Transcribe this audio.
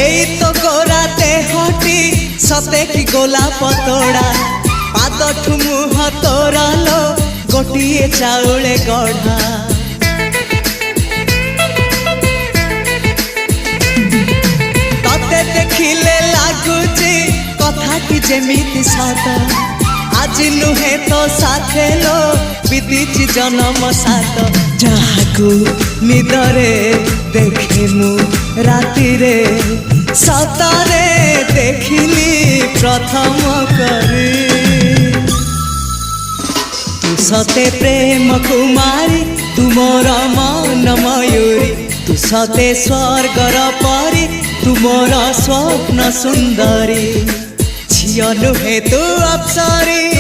एई तो गोरा देहटी सते कि गोलाप तोड़ा पाद मुह तोरा लो गोटिए चाउले गढ़ा तते देखिले लागुची कथाटी जेमिति सत आज नुहे तो साथे लो बीतीची जन्म सात जहाकू निदरे देखे मु राति रे सतरे देखिली प्रथम करी तू सते प्रेम कुमारी तू मोर मन मयूरी तू सते स्वर्गर परी तू मोर स्वप्न सुंदरी झियो नुहे तू अप्सरी।